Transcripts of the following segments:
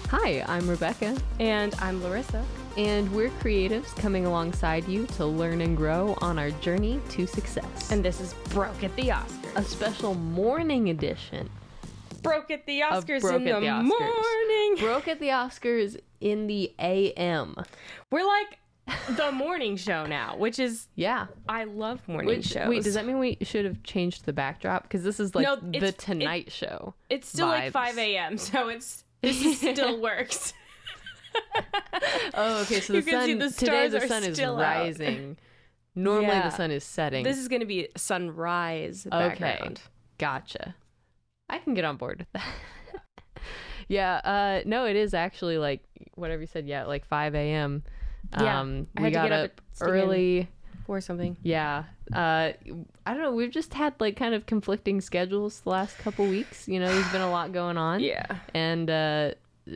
Hi, I'm Rebecca. And I'm Larissa. And we're creatives coming alongside you to learn and grow on our journey to success. And this is Broke at the Oscars. A special morning edition. Broke at the Oscars Broke in at the the Oscars. morning. Broke at the Oscars in the AM. We're like the morning show now, which is... Yeah. I love morning shows. Wait, does that mean we should have changed the backdrop? Because this is like the Tonight Show. It's still vibes. like 5 a.m., so this still works. Oh, okay. So the sun, today the sun is rising. Out. Normally the sun is setting. This is going to be sunrise background. Okay. Gotcha. I can get on board with that. Yeah. No, it is actually like whatever you said. Yeah, like 5 a.m. Yeah. We got up early or something. Yeah. I don't know. We've just had like kind of conflicting schedules the last couple weeks. You know, there's been a lot going on. Yeah. And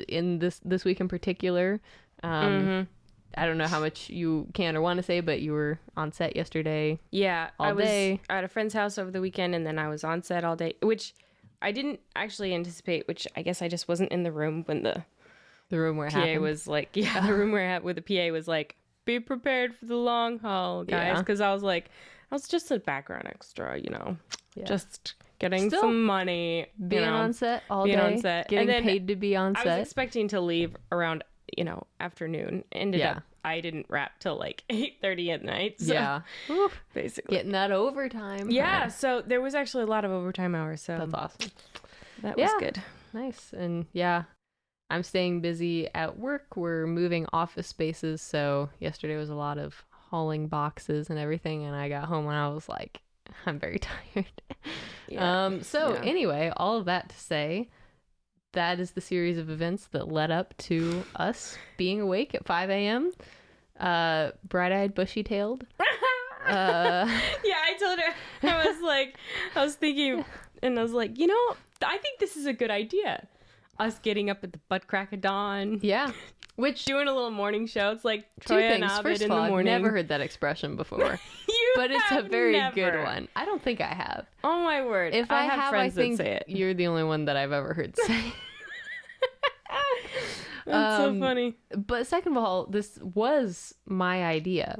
in this week in particular, I don't know how much you can or want to say, but you were on set yesterday. Yeah, all day. I was at a friend's house over the weekend, and then I was on set all day, which I didn't actually anticipate. Which I guess I just wasn't in the room when the room where it PA happened. was like, the room where the PA was like, be prepared for the long haul, guys, because I was just a background extra, you know, just getting some money, being on set all day, on set, getting paid to be on set. I was expecting to leave around afternoon. Ended up I didn't wrap till like 8:30 at night. So basically getting that overtime. Yeah, so there was actually a lot of overtime hours. So that's awesome. That was good. Nice. And yeah, I'm staying busy at work. We're moving office spaces, so yesterday was a lot of hauling boxes and everything, and I got home and I was like, I'm very tired. Anyway, all of that to say, that is the series of events that led up to us being awake at 5 a.m. Bright-eyed, bushy-tailed. I told her, I was thinking, and I was like, I think this is a good idea. Us getting up at the butt crack of dawn. Yeah. Which doing a little morning show. It's like two things. First of all, I've never heard that expression before. But it's a very good one. I don't think I have. Oh my word. If I have friends that say it. You're the only one that I've ever heard say. That's so funny. But second of all, this was my idea.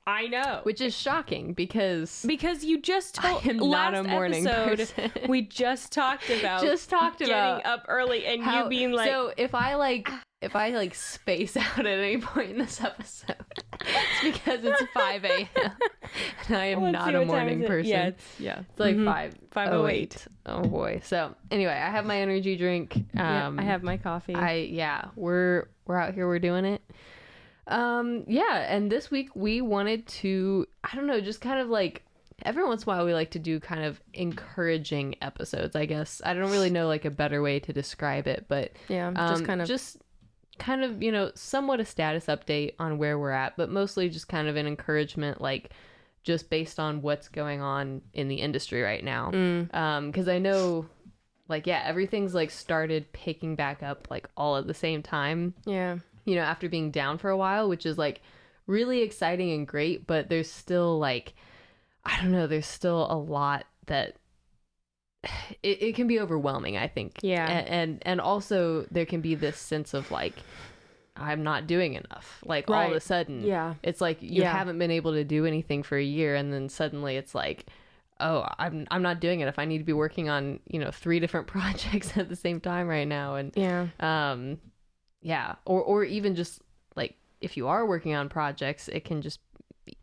I know. Which is shocking because you just told I am not a morning person. We just talked about getting up early and you being like, so if I space out at any point in this episode, it's because it's 5 a.m. and I am not a morning person. Yeah, it's like 5:08. Oh boy. So anyway, I have my energy drink. I have my coffee. We're out here. We're doing it. And this week we wanted to, I don't know, just kind of like every once in a while we like to do kind of encouraging episodes, I guess. I don't really know like a better way to describe it, but just kind of, somewhat a status update on where we're at, but mostly just kind of an encouragement, like just based on what's going on in the industry right now. Because I know everything's like started picking back up like all at the same time. Yeah. After being down for a while, which is like really exciting and great, but there's still like, I don't know, there's still a lot that it can be overwhelming, I think. Yeah. And also there can be this sense of like, I'm not doing enough. Like all of a sudden, it's like you haven't been able to do anything for a year, and then suddenly it's like, oh, I'm not doing enough. I need to be working on, 3 different projects at the same time right now. And or even just like if you are working on projects, it can just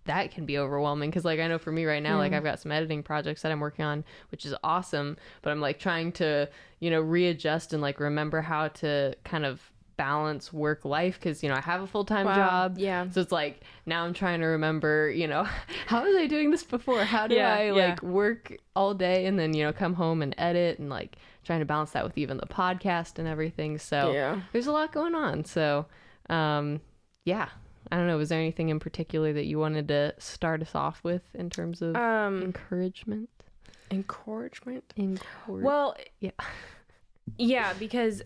that can be overwhelming, because like I know for me right now, like I've got some editing projects that I'm working on, which is awesome, but I'm like trying to readjust and like remember how to kind of balance work life, because I have a full-time job, so it's like now I'm trying to remember how was I doing this before, how do I like work all day and then come home and edit, and like trying to balance that with even the podcast and everything. So there's a lot going on. So I don't know, was there anything in particular that you wanted to start us off with in terms of encouragement? Well, because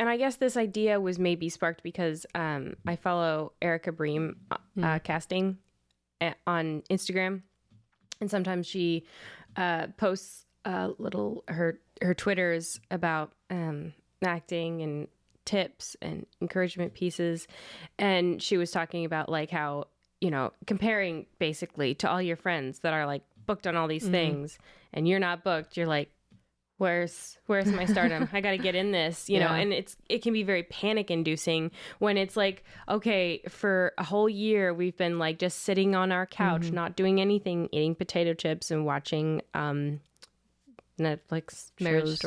and I guess this idea was maybe sparked because I follow Erica Bream casting on Instagram, and sometimes she posts little her Twitters about acting and tips and encouragement pieces. And she was talking about like how, you know, comparing basically to all your friends that are like booked on all these things and you're not booked. You're like, where's my stardom? I got to get in this, you know, and it can be very panic inducing when it's like, okay, for a whole year, we've been like just sitting on our couch, not doing anything, eating potato chips and watching, Netflix Marriage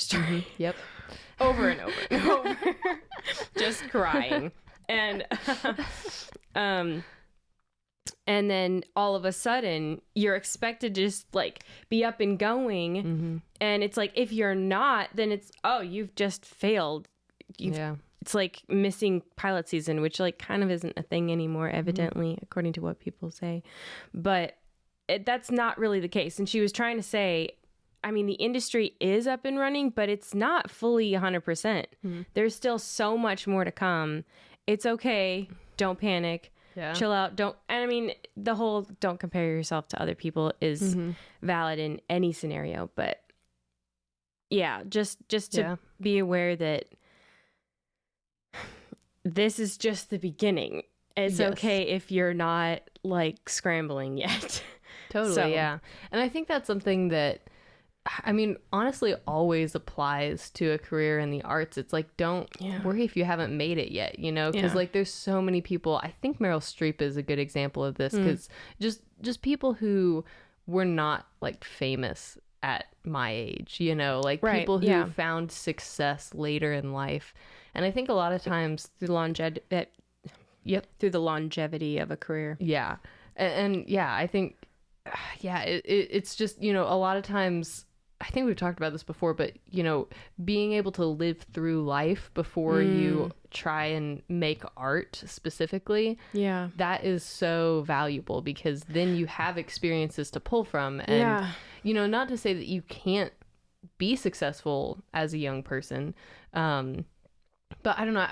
Story. Yep. Over and over and over. Just crying. And then all of a sudden you're expected to just like be up and going. And it's like, if you're not, then it's, oh, you've just failed. It's like missing pilot season, which like kind of isn't a thing anymore, evidently, according to what people say. But that's not really the case. And she was trying to say, I mean, the industry is up and running, but it's not fully 100%. There's still so much more to come. It's okay. Don't panic. Chill out. And I mean, the whole don't compare yourself to other people is valid in any scenario. But yeah, just to be aware that this is just the beginning. It's okay if you're not like scrambling yet. Totally. Yeah. And I think that's something that, I mean, honestly, always applies to a career in the arts. It's like, don't worry if you haven't made it yet, you know, because like there's so many people. I think Meryl Streep is a good example of this, because just people who were not like famous at my age, you know, like people who found success later in life. And I think a lot of times through the longevity of a career. Yeah. And I think, it's just, you know, a lot of times, I think we've talked about this before, but, you know, being able to live through life before you try and make art specifically, that is so valuable, because then you have experiences to pull from. And, you know, not to say that you can't be successful as a young person, but I don't know.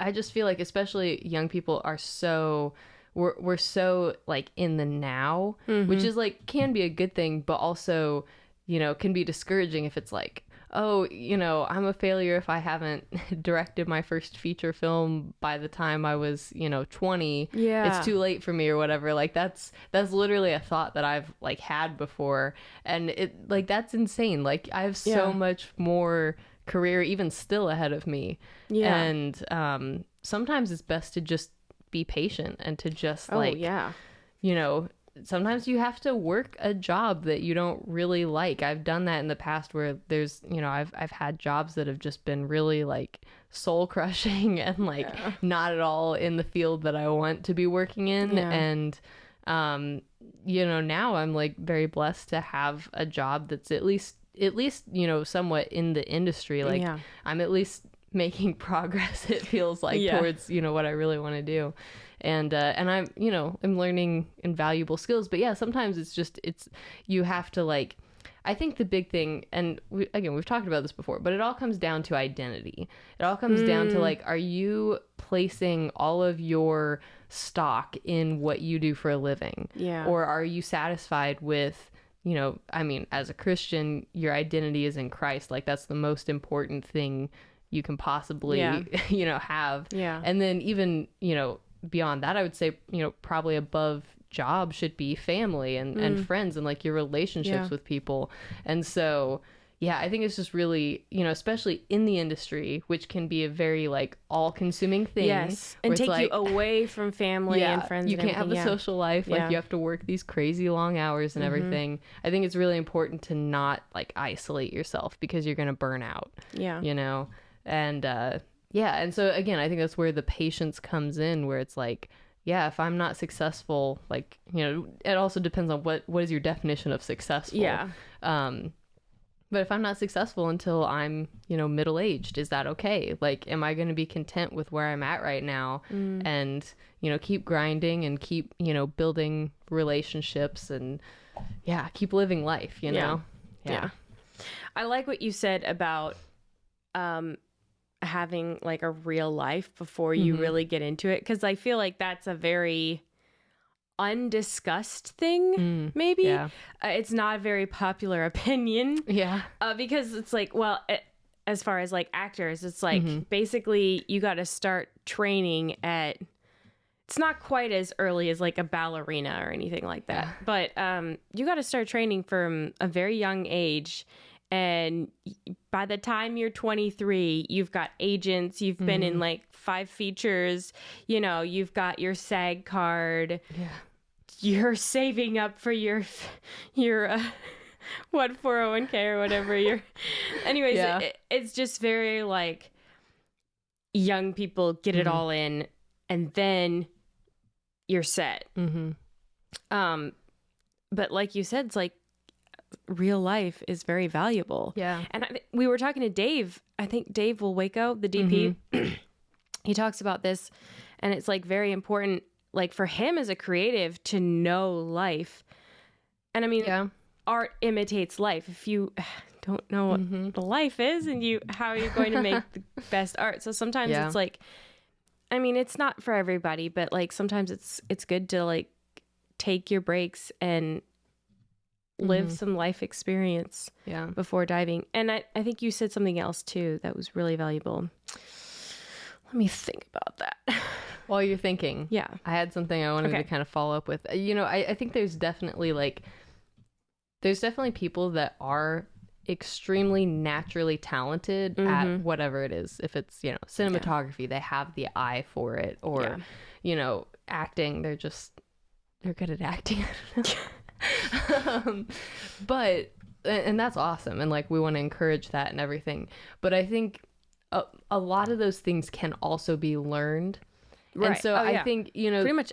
I just feel like especially young people are so... We're so like in the now, which is like can be a good thing, but also, you know, can be discouraging if it's like, oh, you know, I'm a failure if I haven't directed my first feature film by the time I was, you know, 20. It's too late for me or whatever. Like that's literally a thought that I've like had before, and it like that's insane. Like I have so much more career even still ahead of me, and sometimes it's best to just be patient and to just you know, sometimes you have to work a job that you don't really like. I've done that in the past where there's, you know, I've had jobs that have just been really like soul crushing and like not at all in the field that I want to be working in. And you know, now I'm like very blessed to have a job that's at least, you know, somewhat in the industry. Like I'm at least making progress, it feels like, towards, you know, what I really want to do. And I'm, you know, I'm learning invaluable skills, but sometimes it's you have to like, I think the big thing, and we've talked about this before, but it all comes down to identity. It all comes down to like, are you placing all of your stock in what you do for a living? Or are you satisfied with, you know, I mean, as a Christian, your identity is in Christ. Like that's the most important thing you can possibly, you know, have. And then even, you know, beyond that, I would say, you know, probably above job should be family and friends and like your relationships with people. And so, I think it's just really, you know, especially in the industry, which can be a very like all consuming thing. And take you away from family and friends. You can't have a social life. Like you have to work these crazy long hours and everything. I think it's really important to not like isolate yourself, because you're going to burn out, you know? And and so again, I think that's where the patience comes in, where it's like, if I'm not successful, like, you know, it also depends on what is your definition of successful. But if I'm not successful until I'm, you know, middle-aged, is that okay? Like, am I going to be content with where I'm at right now and, you know, keep grinding and keep, you know, building relationships and keep living life, you know? I like what you said about having like a real life before you really get into it, because I feel like that's a very undiscussed thing, maybe. It's not a very popular opinion, because it's like, well, as far as like actors, it's like basically you got to start training at, it's not quite as early as like a ballerina or anything like that, but you got to start training from a very young age. And by the time you're 23, you've got agents, you've been in like 5 features, you know, you've got your SAG card, you're saving up for your 401k or whatever you're, anyways, it's just very like young people get it all in and then you're set. But like you said, it's like real life is very valuable. And we were talking to Dave. I think Dave will Waco, the DP. He talks about this, and it's like very important, like for him as a creative, to know life. And I mean, art imitates life. If you don't know what the life is, and how are you going to make the best art? So sometimes it's like, I mean, it's not for everybody, but like sometimes it's good to like take your breaks and live some life experience before diving. And I think you said something else too that was really valuable. Let me think about that. While you're thinking, I had something I wanted to kind of follow up with. You know, I think there's definitely people that are extremely naturally talented at whatever it is. If it's, you know, cinematography, they have the eye for it, or you know, acting, they're good at acting. But and that's awesome, and like we want to encourage that and everything, but I think a lot of those things can also be learned, and so I think, you know, pretty much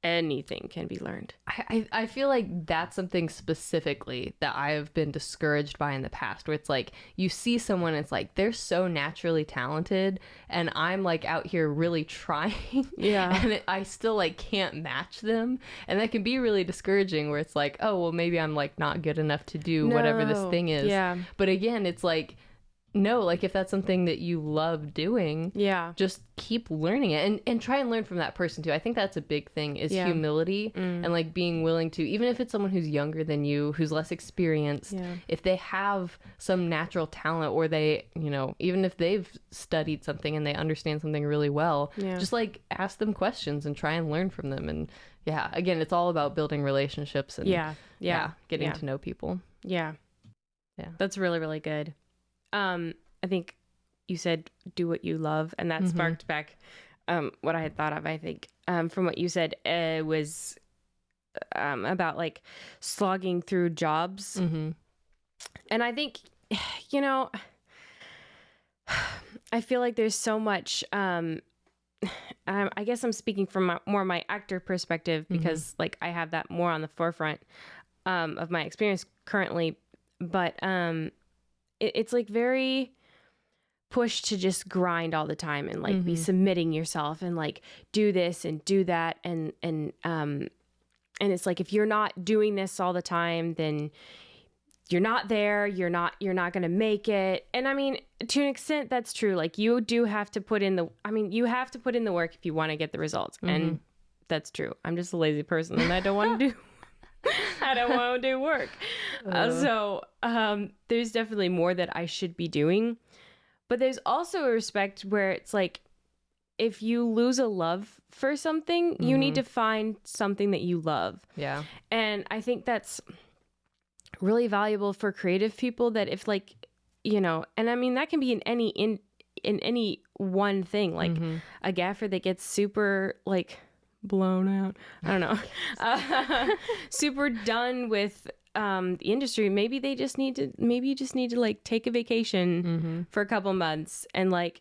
anything can be learned. I feel like that's something specifically that I've been discouraged by in the past, where it's like you see someone, it's like they're so naturally talented and I'm like out here really trying, and I still like can't match them, and that can be really discouraging, where it's like, oh well, maybe I'm like not good enough to do whatever this thing is. But again, it's like, no, like if that's something that you love doing, just keep learning it, and try and learn from that person too. I think that's a big thing, is humility, and like being willing to, even if it's someone who's younger than you, who's less experienced, if they have some natural talent, or they, you know, even if they've studied something and they understand something really well, just like ask them questions and try and learn from them. And again, it's all about building relationships and getting to know people. That's really, really good. I think you said do what you love, and that sparked back what I had thought of. I think from what you said was about like slogging through jobs. And I think, you know, I feel like there's so much, I guess I'm speaking from more my actor perspective, because like I have that more on the forefront of my experience currently, but it's like very pushed to just grind all the time and like be submitting yourself and like do this and do that, and it's like if you're not doing this all the time, then you're not there, you're not going to make it. And I mean, to an extent that's true. Like you do have to put in you have to put in the work if you want to get the results. And that's true. I'm just a lazy person and I don't want to do I don't want to do work. So there's definitely more that I should be doing. But there's also a respect where it's like, if you lose a love for something, you need to find something that you love. And I think that's really valuable for creative people, that if like, you know, and I mean, that can be in any one thing, like a gaffer that gets super like blown out, I don't know, super done with the industry. Maybe you just need to like take a vacation for a couple months and like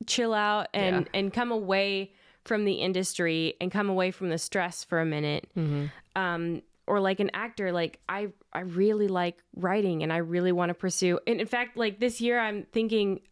chill out and come away from the industry and come away from the stress for a minute. Or like an actor, like I really like writing and I really want to pursue. And in fact, like this year I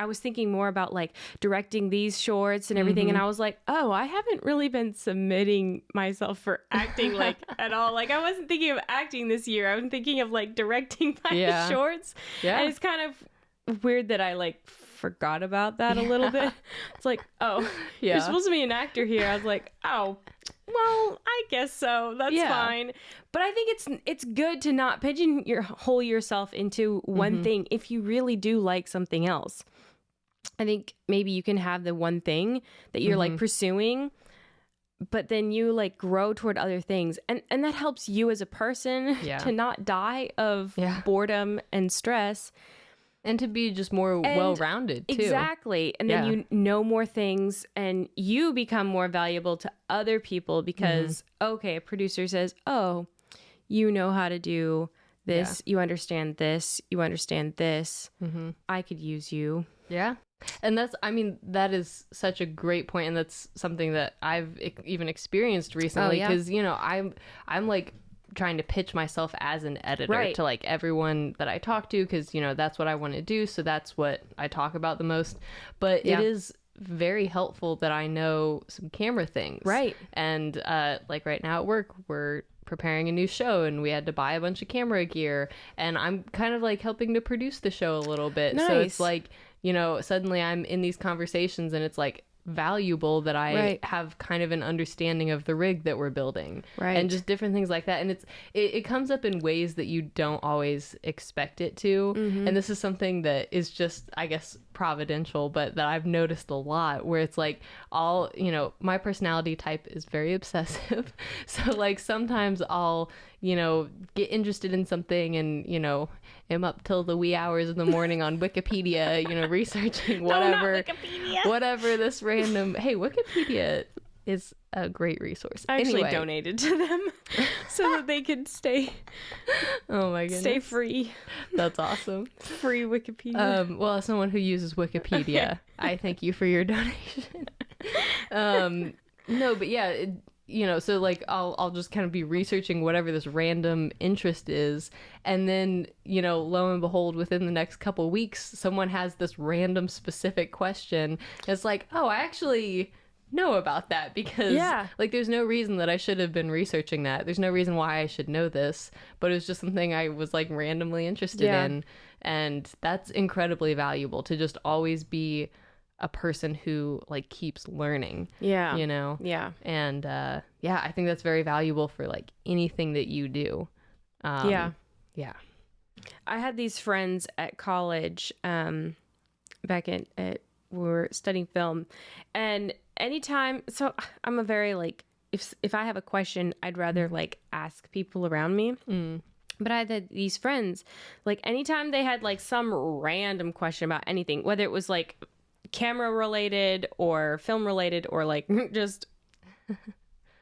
was thinking more about like directing these shorts and everything. And I was like, oh, I haven't really been submitting myself for acting like at all. Like I wasn't thinking of acting this year. I was thinking of like directing my shorts. And it's kind of weird that I like forgot about that a little bit. It's like, oh, you're supposed to be an actor here. I was like, oh, well, I guess so. That's fine. But I think it's good to not pigeonhole yourself into one thing if you really do like something else. I think maybe you can have the one thing that you're like pursuing, but then you like grow toward other things. And that helps you as a person to not die of boredom and stress. And to be just more well-rounded, too. Exactly. And then you know more things and you become more valuable to other people because, okay, a producer says, oh, you know how to do this. You understand this. You understand this. I could use you. Yeah. And that is such a great point. And that's something that I've even experienced recently. Because, I'm like trying to pitch myself as an editor to like everyone that I talk to, because that's what I want to do, so that's what I talk about the most. But it is very helpful that I know some camera things, and like right now at work we're preparing a new show and we had to buy a bunch of camera gear, and I'm kind of like helping to produce the show a little bit. So it's like suddenly I'm in these conversations and it's like valuable that I have kind of an understanding of the rig that we're building, and just different things like that. And it comes up in ways that you don't always expect it to. And this is something that is just, I guess, providential, but that I've noticed a lot, where it's like my personality type is very obsessive. So like sometimes I'll get interested in something and am up till the wee hours of the morning on Wikipedia, researching whatever this random. Hey, Wikipedia is a great resource. I actually donated to them so that they could stay. Oh my goodness, stay free. That's awesome. Free Wikipedia. Well, as someone who uses Wikipedia, I thank you for your donation. No, but yeah. So like I'll just kind of be researching whatever this random interest is, and then lo and behold, within the next couple weeks someone has this random specific question. It's like, oh, I actually know about that, because like there's no reason that I should have been researching that. There's no reason why I should know this, but it was just something I was like randomly interested in, and that's incredibly valuable, to just always be a person who like keeps learning. And I think that's very valuable for like anything that you do. I had these friends at college back at we were studying film, and anytime, so I'm a very like, if I have a question, I'd rather like ask people around me. But I had these friends, like anytime they had like some random question about anything, whether it was like camera related or film related or like just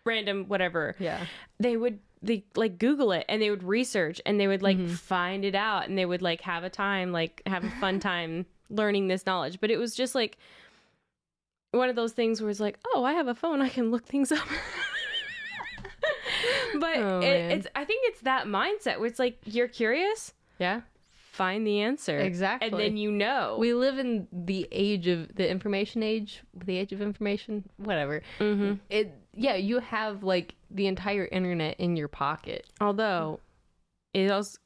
random whatever, they like Google it, and they would research, and they would like find it out, and they would like have a fun time learning this knowledge. But it was just like one of those things where it's like, oh, I have a phone, I can look things up. But I think it's that mindset where it's like, you're curious, find the answer. Exactly. And then we live in the age of the information age, the age of information, whatever. You have like the entire internet in your pocket. Although it also,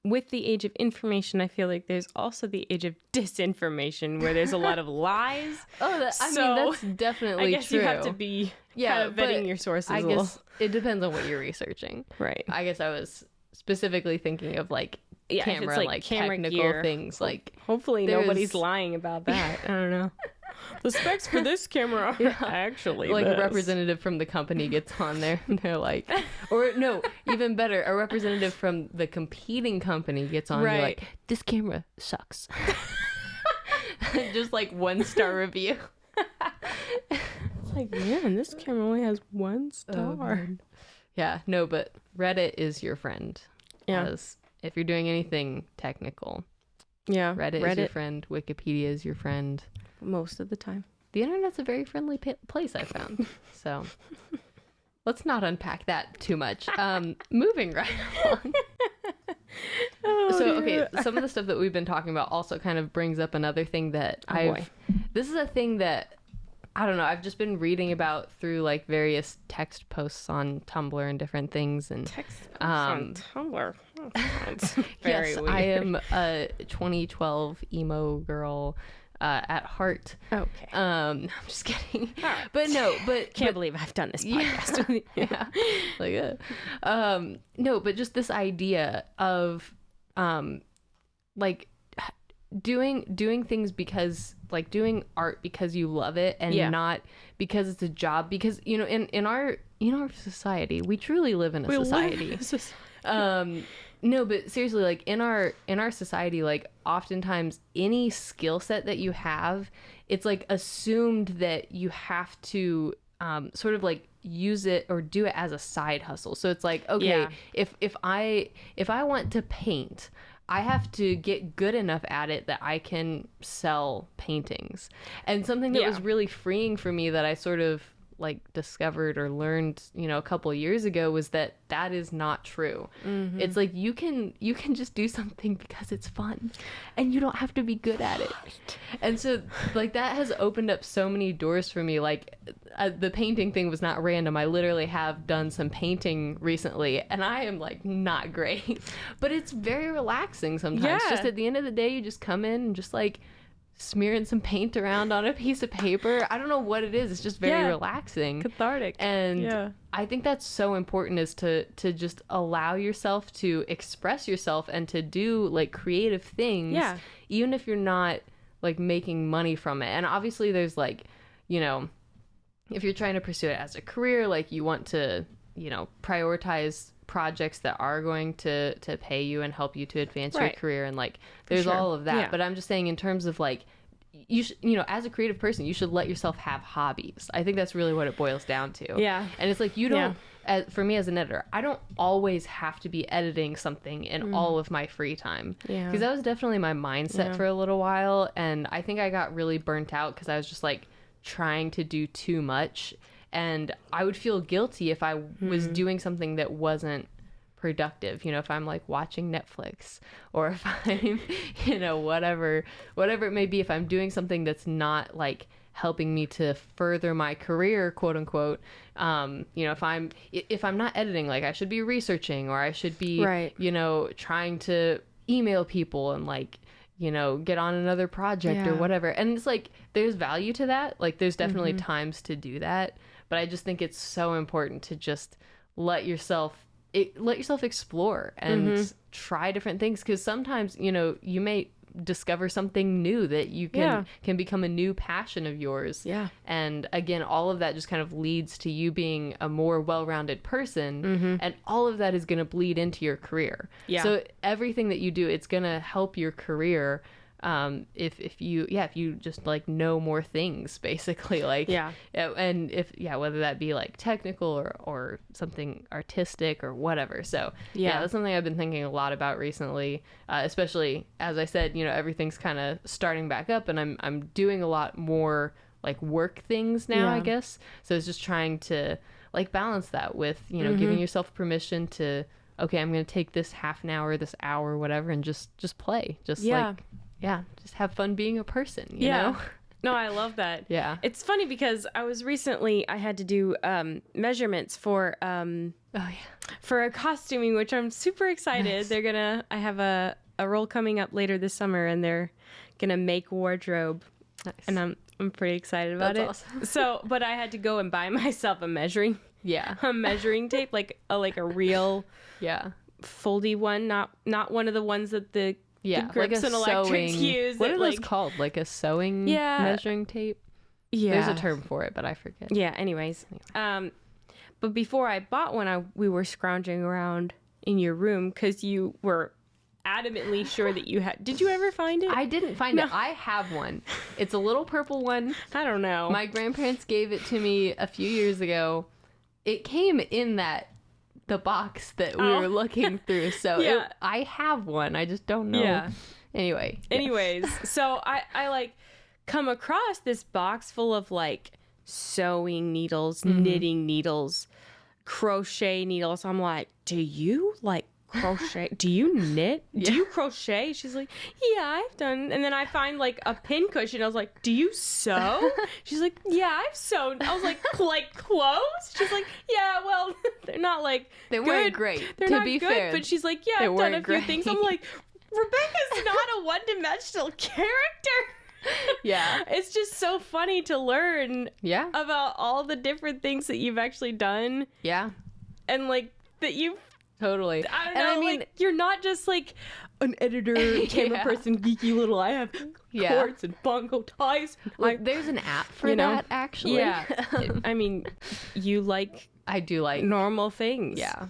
with the age of information, I feel like there's also the age of disinformation, where there's a lot of lies. That's definitely true. I guess you have to be kind of vetting your sources. I guess it depends on what you're researching. Right. I guess I was specifically thinking of like camera, like camera technical gear. Things. Like hopefully nobody's lying about that. I don't know. The specs for this camera actually like a representative from the company gets on there and they're like, or no, even better, a representative from the competing company gets on, they're like, this camera sucks. Just like 1-star review. It's like, man, this camera only has 1 star. No, but Reddit is your friend. As if you're doing anything technical, Reddit is your friend. Wikipedia is your friend. Most of the time. The internet's a very friendly place, I found. So let's not unpack that too much. Moving right along. Some of the stuff that we've been talking about also kind of brings up another thing that this is a thing that, I don't know, I've just been reading about through like various text posts on Tumblr and different things. And text posts on Tumblr. That's very weird. I am a 2012 emo girl. at heart. Okay. I'm just kidding. All right. But can't believe I've done this podcast with you. Yeah. Like no, but just this idea of like doing things because like doing art because you love it and not because it's a job, because in our society, we truly live in a society. No, but seriously, like in our society, like oftentimes any skill set that you have, it's like assumed that you have to sort of like use it or do it as a side hustle. So it's like, okay, if I want to paint, I have to get good enough at it that I can sell paintings. And something that was really freeing for me that I sort of like discovered or learned, a couple of years ago, was that is not true. Mm-hmm. It's like you can just do something because it's fun and you don't have to be good at it. And so like that has opened up so many doors for me. Like the painting thing was not random. I literally have done some painting recently and I am like not great, but it's very relaxing sometimes. Just at the end of the day, you just come in and just like smearing some paint around on a piece of paper. I don't know what it is. It's just very relaxing. Cathartic. And I think that's so important, is to just allow yourself to express yourself and to do like creative things, even if you're not like making money from it. And obviously there's like, if you're trying to pursue it as a career, like you want to, prioritize projects that are going to pay you and help you to advance your career, and like there's all of that. But I'm just saying in terms of like you should, as a creative person, you should let yourself have hobbies. I think that's really what it boils down to. And it's like you don't for me as an editor, I don't always have to be editing something in all of my free time, because that was definitely my mindset for a little while, and I think I got really burnt out because I was just like trying to do too much. And I would feel guilty if I was doing something that wasn't productive, if I'm like watching Netflix, or if I'm, whatever it may be, if I'm doing something that's not like helping me to further my career, quote unquote. If I'm not editing, like I should be researching, or I should be, trying to email people and like, get on another project or whatever. And it's like, there's value to that. Like there's definitely times to do that. But I just think it's so important to just let yourself explore and try different things. Because sometimes, you may discover something new that you can become a new passion of yours. And again, all of that just kind of leads to you being a more well-rounded person. And all of that is going to bleed into your career. So everything that you do, it's going to help your career. If you just like know more things, basically, like and if whether that be like technical or something artistic or whatever. So that's something I've been thinking a lot about recently, especially as I said, everything's kind of starting back up, and I'm doing a lot more like work things now, I guess. So it's just trying to like balance that with giving yourself permission to, okay, I'm gonna take this half an hour, this hour, whatever, and just play, just just have fun being a person, you know? No, I love that. It's funny because I had to do measurements for for a costuming, which I'm super excited. Nice. I have a role coming up later this summer, and they're gonna make wardrobe. Nice. And I'm pretty excited about it. Awesome. So, but I had to go and buy myself a measuring tape, like a real foldy one, not one of the ones that the grips and electrics use. What are those called? Like a sewing measuring tape? There's a term for it, but I forget. Anyways. But before I bought one, we were scrounging around in your room because you were adamantly sure that you had. Did you ever find it? I didn't find it. I have one. It's a little purple one. I don't know. My grandparents gave it to me a few years ago. It came in the box that we were looking through, so I have one. I just don't know. Anyways, so I like come across this box full of like sewing needles, knitting needles, crochet needles. I'm like, do you like crochet? Do you knit? Do you crochet? She's like, yeah, I've done. And then I find like a pin cushion. I was like, do you sew? She's like, yeah, I've sewn. I was like clothes? She's like, yeah, well, they're not like they weren't great. They're not good, fair, but she's like, yeah, I've done a few things. I'm like, Rebecca's not a one-dimensional character. Yeah. It's just so funny to learn about all the different things that you've actually done. Yeah. And like that you've totally. I don't know, I mean, like, you're not just like an editor, camera person, geeky little, I have cords and bongo ties. Well, there's an app for that, actually. Yeah. I mean, I do like normal things. Yeah.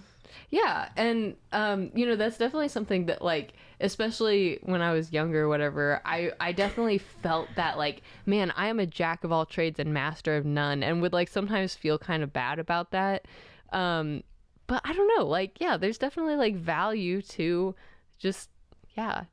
Yeah. And, that's definitely something that, like, especially when I was younger or whatever, I definitely felt that, like, man, I am a jack of all trades and master of none, and would, like, sometimes feel kind of bad about that. But I don't know, like, yeah, there's definitely, like, value to just,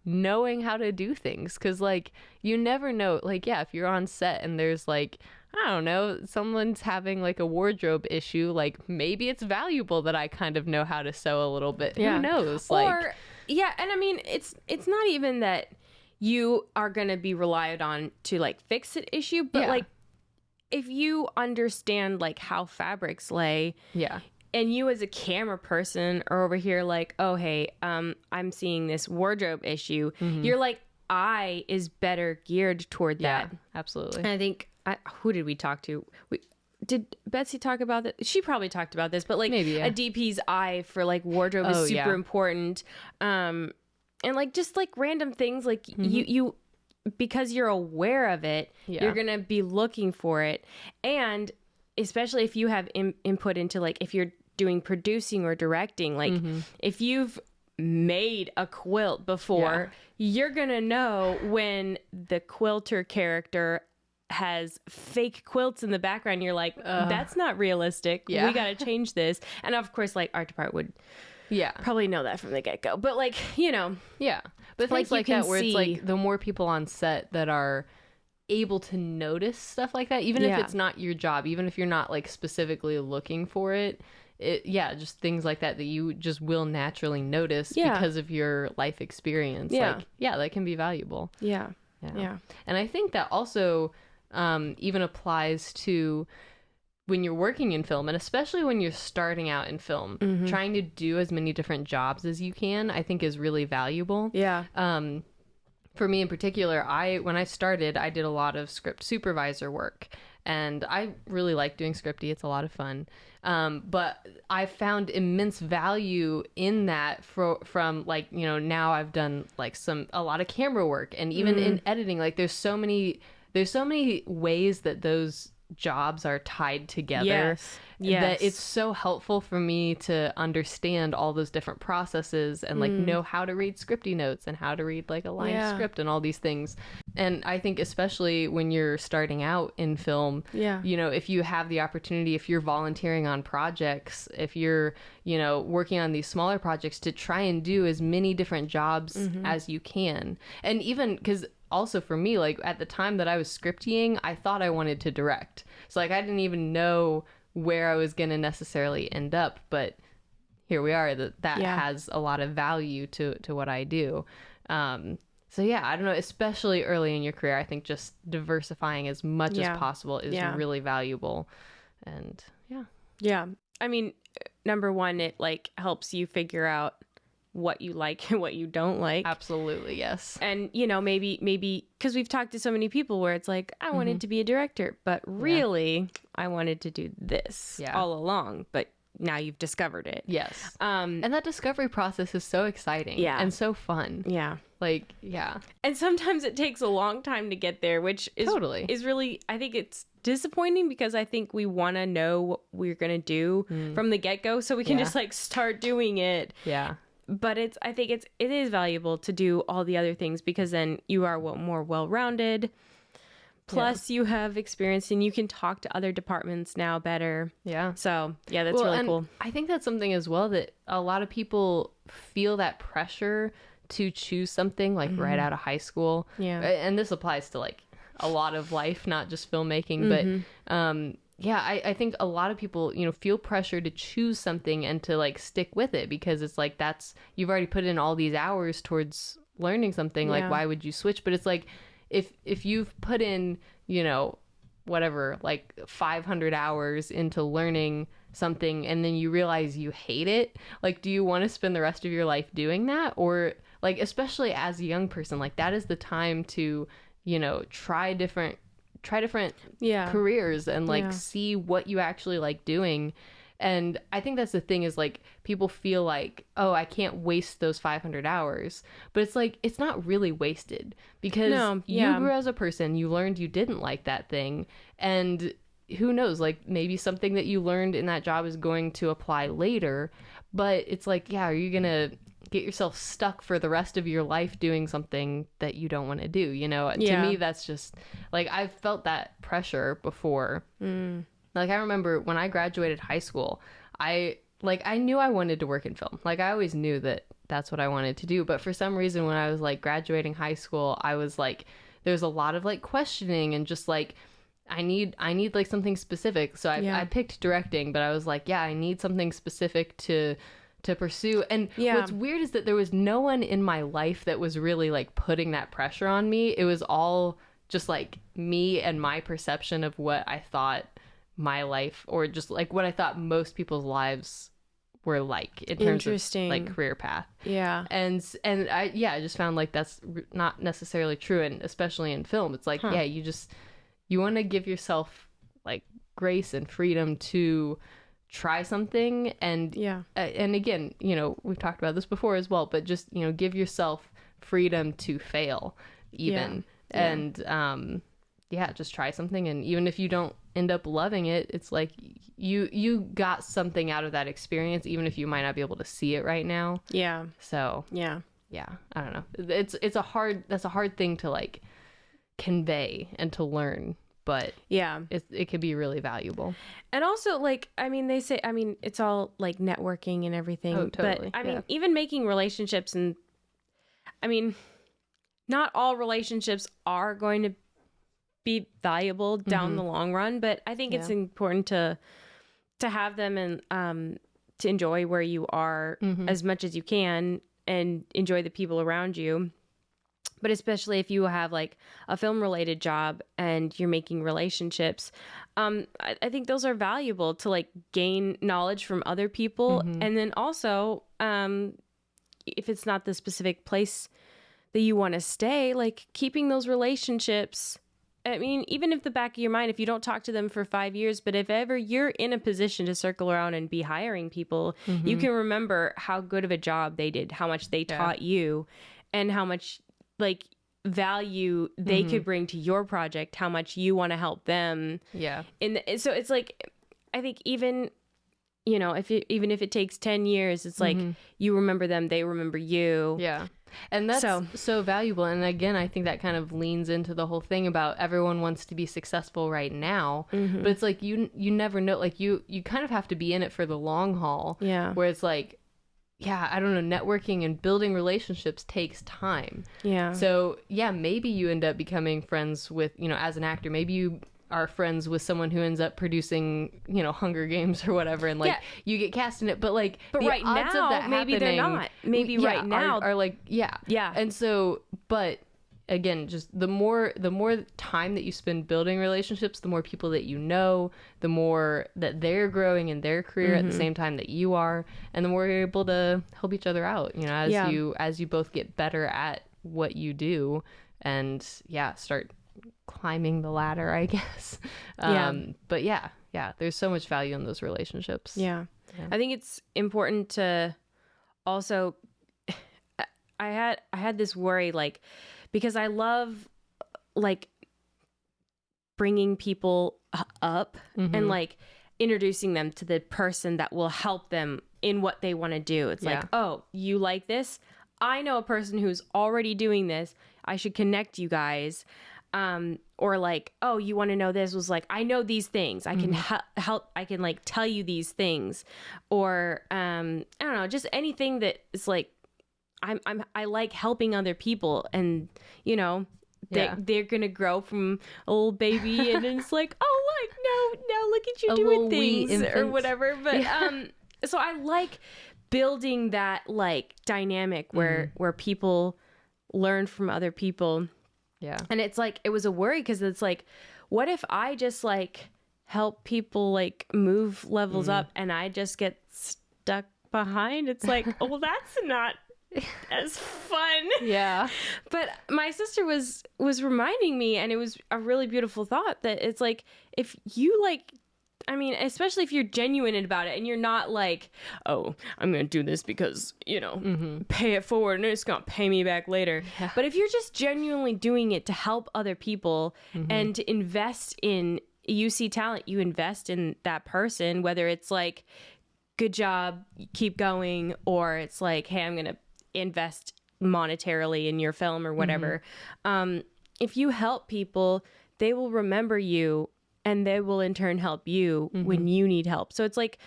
knowing how to do things. Because, like, you never know, like, if you're on set and there's, like, I don't know, someone's having, like, a wardrobe issue, like, maybe it's valuable that I kind of know how to sew a little bit. Who knows? And I mean, it's not even that you are going to be relied on to, like, fix an issue, but, like, if you understand, like, how fabrics lay. Yeah. And you as a camera person are over here like, oh, hey, I'm seeing this wardrobe issue. Mm-hmm. Your like eye is better geared toward that. Absolutely. And I think, who did we talk to? Did Betsy talk about that? She probably talked about this, but like maybe, a DP's eye for like wardrobe is super important. And like just like random things like you because you're aware of it, you're going to be looking for it. And especially if you have input into like if you're doing producing or directing, like if you've made a quilt before, you're gonna know when the quilter character has fake quilts in the background. You're like, that's not realistic. We gotta change this. And of course, like art department would probably know that from the get-go, but like, but things like that where it's like the more people on set that are able to notice stuff like that, even if it's not your job, even if you're not like specifically looking for it, just things like that you just will naturally notice because of your life experience. Like, that can be valuable. Yeah. And I think that also even applies to when you're working in film, and especially when you're starting out in film, trying to do as many different jobs as you can, I think is really valuable. For me in particular, when I started, I did a lot of script supervisor work, and I really like doing scripty. It's a lot of fun. But I found immense value in that from like, now I've done like a lot of camera work, and even in editing, like there's so many ways that those jobs are tied together that it's so helpful for me to understand all those different processes and like know how to read scripty notes and how to read like a line script and all these things. And I think especially when you're starting out in film, if you have the opportunity, if you're volunteering on projects, if you're working on these smaller projects, to try and do as many different jobs as you can. And even because also for me, like at the time that I was scriptying, I thought I wanted to direct. So like I didn't even know where I was going to necessarily end up, but here we are. That has a lot of value to what I do. So I don't know, especially early in your career, I think just diversifying as much as possible is really valuable. And I mean, number one, it like helps you figure out what you like and what you don't like. Absolutely, yes. And maybe because we've talked to so many people where it's like, I wanted to be a director, but really I wanted to do this all along, but now you've discovered it. Yes. And that discovery process is so exciting and so fun. And sometimes it takes a long time to get there, which is really, I think it's disappointing because I think we want to know what we're going to do from the get-go so we can just like start doing it. But I think it is valuable to do all the other things because then you are more well-rounded. Plus you have experience and you can talk to other departments now better. So that's really cool. I think that's something as well that a lot of people feel that pressure to choose something like right out of high school. And this applies to like a lot of life, not just filmmaking, but I think a lot of people, feel pressure to choose something and to like stick with it because it's like you've already put in all these hours towards learning something. Like, why would you switch? But it's like if you've put in, whatever, like 500 hours into learning something and then you realize you hate it, like, do you want to spend the rest of your life doing that? Or like, especially as a young person, like that is the time to try different careers and like see what you actually like doing. And I think that's the thing is like people feel like, oh, I can't waste those 500 hours. But it's like, it's not really wasted because you grew as a person. You learned you didn't like that thing. And who knows, like maybe something that you learned in that job is going to apply later. But it's like, are you going to get yourself stuck for the rest of your life doing something that you don't want to do? To me, that's just like, I've felt that pressure before. Like, I remember when I graduated high school, I knew I wanted to work in film. Like, I always knew that that's what I wanted to do. But for some reason, when I was, like, graduating high school, I was, like, there's a lot of, like, questioning and just, like, I need like, something specific. So I picked directing, but I was like, I need something specific to pursue. And what's weird is that there was no one in my life that was really, like, putting that pressure on me. It was all just, like, me and my perception of what I thought my life, or just like what I thought most people's lives were like in terms of like career path. And I just found like that's not necessarily true, and especially in film, it's like you want to give yourself like grace and freedom to try something, and and again, we've talked about this before as well, but just give yourself freedom to fail even. And just try something, and even if you don't end up loving it, it's like you got something out of that experience, even if you might not be able to see it right now. So I don't know, that's a hard thing to like convey and to learn, but it could be really valuable. And also, like, I mean, they say, I mean, it's all like networking and everything. Oh, totally. But I mean, even making relationships, and I mean, not all relationships are going to be valuable down the long run, but I think it's important to have them and to enjoy where you are as much as you can and enjoy the people around you. But especially if you have like a film related job and you're making relationships, I think those are valuable to like gain knowledge from other people. And then also, if it's not the specific place that you want to stay, like keeping those relationships. I mean, even if the back of your mind, if you don't talk to them for 5 years, but if ever you're in a position to circle around and be hiring people, you can remember how good of a job they did, how much they taught you, and how much like value they could bring to your project, how much you want to help them. So it's like, I think even, even if it takes 10 years, it's like you remember them, they remember you. And that's so valuable. And again, I think that kind of leans into the whole thing about everyone wants to be successful right now. But it's like you never know. Like you kind of have to be in it for the long haul. Where it's like, I don't know, networking and building relationships takes time. So maybe you end up becoming friends with, as an actor, maybe you are friends with someone who ends up producing, Hunger Games or whatever, and like you get cast in it, but like the right odds now, of that maybe they're not. Maybe right now are like And so, but again, just the more time that you spend building relationships, the more people that you know, the more that they're growing in their career at the same time that you are, and the more you're able to help each other out. As you both get better at what you do, and start climbing the ladder, I guess. But there's so much value in those relationships. I think it's important to also, I had this worry, like, because I love like bringing people up and like introducing them to the person that will help them in what they want to do. It's like, oh, you like this? I know a person who's already doing this. I should connect you guys. Or like, oh, you want to know this? Was like, I know these things. I can help. I can like tell you these things, or I don't know, just anything that is like, I like helping other people, and they're gonna grow from a little baby, and it's like, oh look, no, look at you doing things or whatever. But so I like building that like dynamic where people learn from other people. And it's like, it was a worry because it's like, what if I just like help people like move levels up and I just get stuck behind? It's like, oh, well, that's not as fun. Yeah. But my sister was reminding me, and it was a really beautiful thought, that it's like, if you like, I mean, especially if you're genuine about it and you're not like, oh, I'm going to do this because, you know, pay it forward and it's going to pay me back later. Yeah. But if you're just genuinely doing it to help other people and to invest in, you see talent, you invest in that person, whether it's like, good job, keep going, or it's like, hey, I'm going to invest monetarily in your film or whatever. If you help people, they will remember you, and they will in turn help you when you need help. So it's like,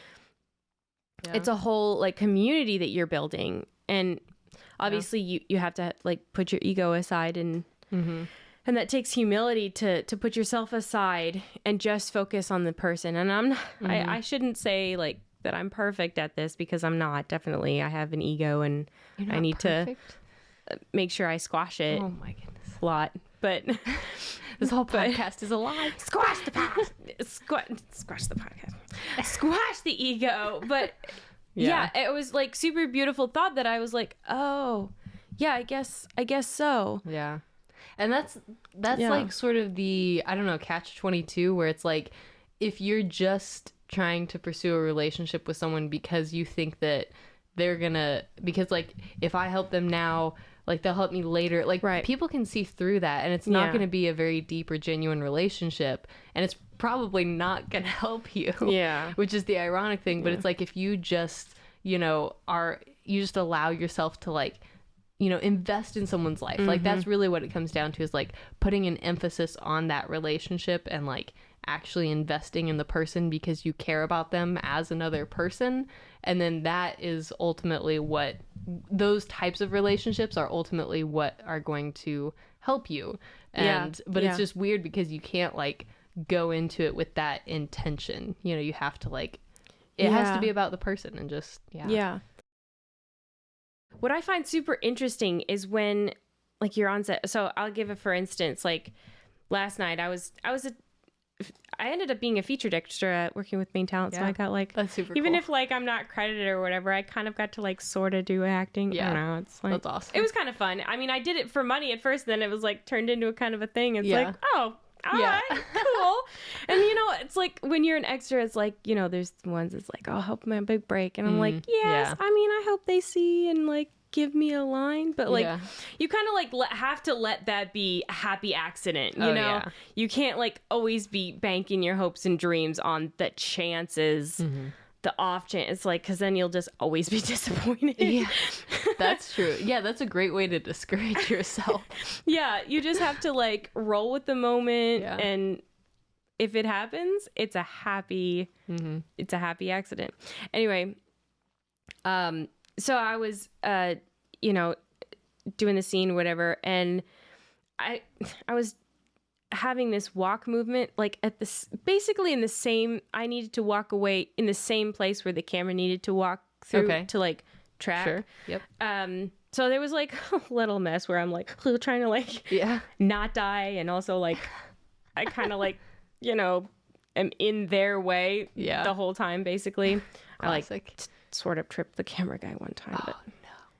it's a whole like community that you're building. And obviously you have to like put your ego aside, and that takes humility to put yourself aside and just focus on the person. And I'm not, I shouldn't say like that I'm perfect at this, because I'm not. Definitely. I have an ego, and I need to make sure I squash it. Oh my goodness. A lot. But this whole podcast is a lie. Squash the podcast. Squash the podcast. Squash the ego. But yeah, it was like super beautiful thought that I was like, oh, yeah, I guess so. Yeah. And that's like sort of the, I don't know, catch-22, where it's like, if you're just trying to pursue a relationship with someone because you think that they're gonna, because like, if I help them now, like they'll help me later, like people can see through that, and it's not going to be a very deep or genuine relationship, and it's probably not going to help you, which is the ironic thing. But it's like, if you just, you know, you just allow yourself to like, you know, invest in someone's life, like that's really what it comes down to, is like putting an emphasis on that relationship and like actually investing in the person because you care about them as another person. And then that is ultimately what, those types of relationships are ultimately what are going to help you. And but it's just weird because you can't like go into it with that intention. You know, you have to like, it has to be about the person, and just what I find super interesting is when like you're on set. So I'll give it, for instance, like last night I ended up being a featured extra working with Main Talent. So I got like, that's super even cool. if like I'm not credited or whatever, I kind of got to like sort of do acting. I don't know. It's like, that's awesome. It was kind of fun. I mean, I did it for money at first, then it was like turned into a kind of a thing. It's like, oh, all right, cool. And you know, it's like when you're an extra, it's like, you know, there's ones that's like, oh, help my big break. And I'm like, yes, I mean, I hope they see and like give me a line, but like you kind of like have to let that be a happy accident, you know. You can't like always be banking your hopes and dreams on the chances, the off chance, like, because then you'll just always be disappointed. That's true. That's a great way to discourage yourself. You just have to like roll with the moment, and if it happens, it's a happy accident. Anyway, so I was, you know, doing the scene, whatever, and I was having this walk movement, like at this, basically in the same, I needed to walk away in the same place where the camera needed to walk through to like track. Sure. Yep. So there was like a little mess where I'm like trying to like not die, and also like I kind of like, you know, am in their way the whole time, basically. Classic. I like sort of tripped the camera guy one time, but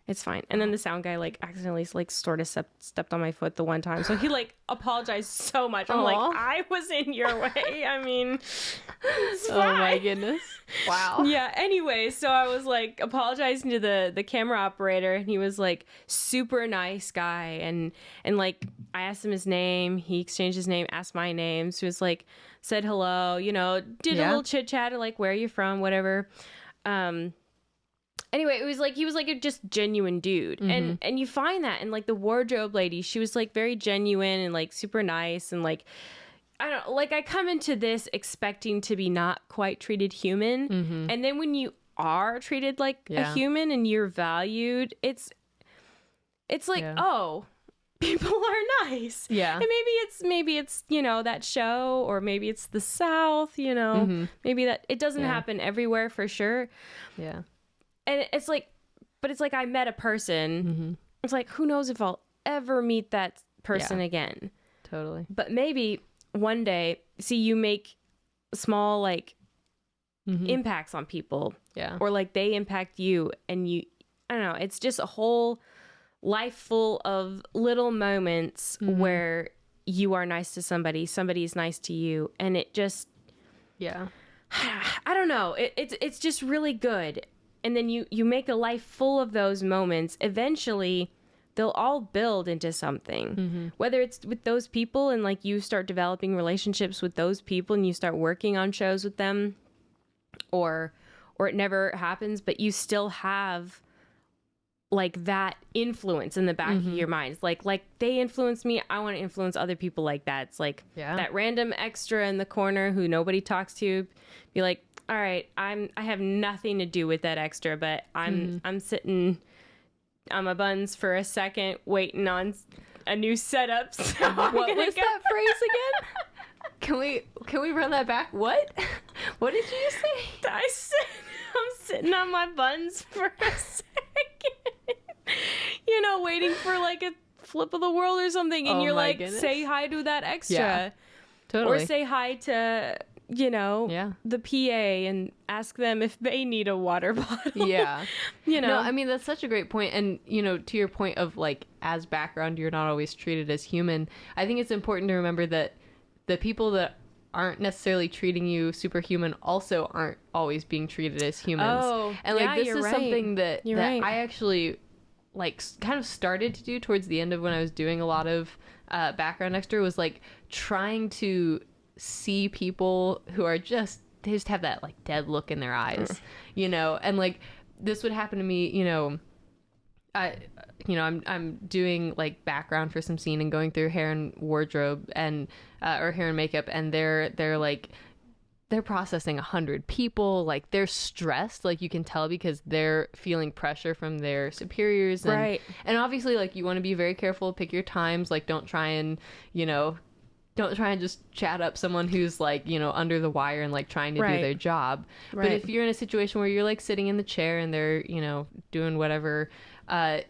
it's fine. And then the sound guy like accidentally like sort of stepped on my foot the one time, so he like apologized so much. I'm like, I was in your way. I mean, it's fine. Oh my goodness. Wow. Anyway, so I was like apologizing to the camera operator, and he was like super nice guy, and like I asked him his name, he exchanged his name, asked my name, so he was like, said hello, you know, did a little chit chat, like where are you from, whatever. Anyway, it was like, he was like a just genuine dude. And you find that in like the wardrobe lady, she was like very genuine and like super nice. And like, I don't know, like I come into this expecting to be not quite treated human. And then when you are treated like a human and you're valued, it's like, oh, people are nice. And maybe it's, you know, that show, or maybe it's the South, you know, maybe that it doesn't happen everywhere for sure. And it's like, but it's like I met a person. It's like, who knows if I'll ever meet that person again. Totally. But maybe one day, see, you make small like impacts on people. Or like they impact you, and I don't know. It's just a whole life full of little moments where you are nice to somebody, somebody's nice to you, and it just, I don't know. It's just really good. And then you make a life full of those moments. Eventually, they'll all build into something. Whether it's with those people and like you start developing relationships with those people and you start working on shows with them, or it never happens, but you still have like that influence in the back of your mind. It's like they influence me, I want to influence other people like that. It's like that random extra in the corner who nobody talks to, be like, all right, I have nothing to do with that extra, but I'm sitting on my buns for a second waiting on a new setup. So what was that phrase again? Can we run that back? What did you say? I'm sitting on my buns for a second. You know, waiting for like a flip of the world or something, and you're like, goodness. Say hi to that extra. Yeah, totally. Or say hi to, you know, the PA and ask them if they need a water bottle. Yeah. You know. No, I mean, that's such a great point. And, you know, to your point of like, as background, you're not always treated as human. I think it's important to remember that the people that aren't necessarily treating you superhuman also aren't always being treated as humans. Oh, and like, this is right. something that right. I actually like kind of started to do towards the end of when I was doing a lot of background extra, was like trying to see people who are they just have that like dead look in their eyes, you know, and like this would happen to me, you know, I'm doing like background for some scene and going through hair and wardrobe and or hair and makeup, and they're like, they're processing 100 people, like they're stressed, like you can tell because they're feeling pressure from their superiors, and, right. And obviously like you want to be very careful, pick your times, like don't try and just chat up someone who's like, you know, under the wire and like trying to do their job. Right. But if you're in a situation where you're like sitting in the chair and they're, you know, doing whatever,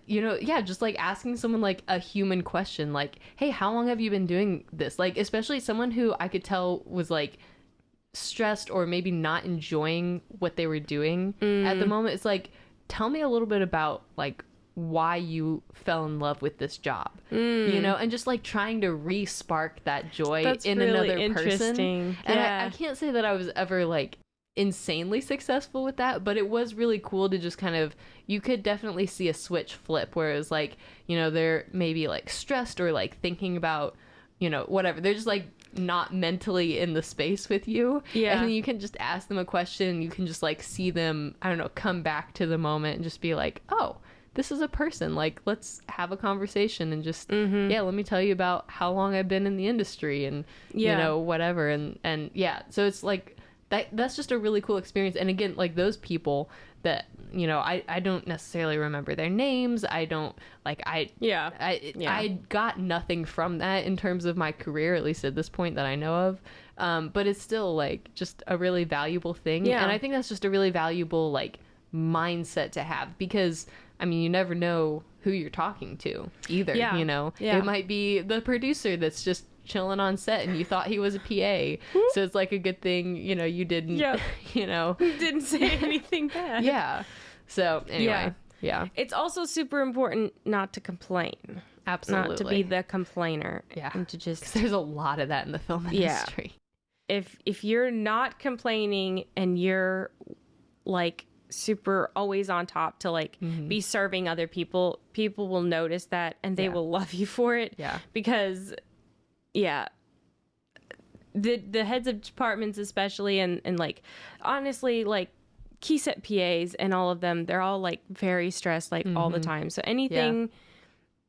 you know, just like asking someone like a human question, like, hey, how long have you been doing this? Like, especially someone who I could tell was like stressed or maybe not enjoying what they were doing at the moment. It's like, tell me a little bit about like why you fell in love with this job, you know, and just like trying to re-spark that joy in really another person. And I can't say that I was ever like insanely successful with that, but it was really cool to just kind of, you could definitely see a switch flip where it was like, you know, they're maybe like stressed or like thinking about, you know, whatever, they're just like not mentally in the space with you, and then you can just ask them a question, you can just like see them, I don't know, come back to the moment and just be like, oh, this is a person, like let's have a conversation and just let me tell you about how long I've been in the industry and you know, whatever, and so it's like that's just a really cool experience. And again, like those people that, you know, I don't necessarily remember their names, I don't like I got nothing from that in terms of my career, at least at this point that I know of, but it's still like just a really valuable thing, and I think that's just a really valuable like mindset to have, because I mean, you never know who you're talking to either, you know? It might be the producer that's just chilling on set and you thought he was a PA. So it's like a good thing, you know, you didn't, you know. Didn't say anything bad. So anyway, It's also super important not to complain. Absolutely. Not to be the complainer. And to just... 'Cause there's a lot of that in the film industry. If you're not complaining and you're like super always on top to like be serving other people will notice that and they will love you for it, because the heads of departments especially, and like honestly like key set PAs and all of them, they're all like very stressed like all the time, so anything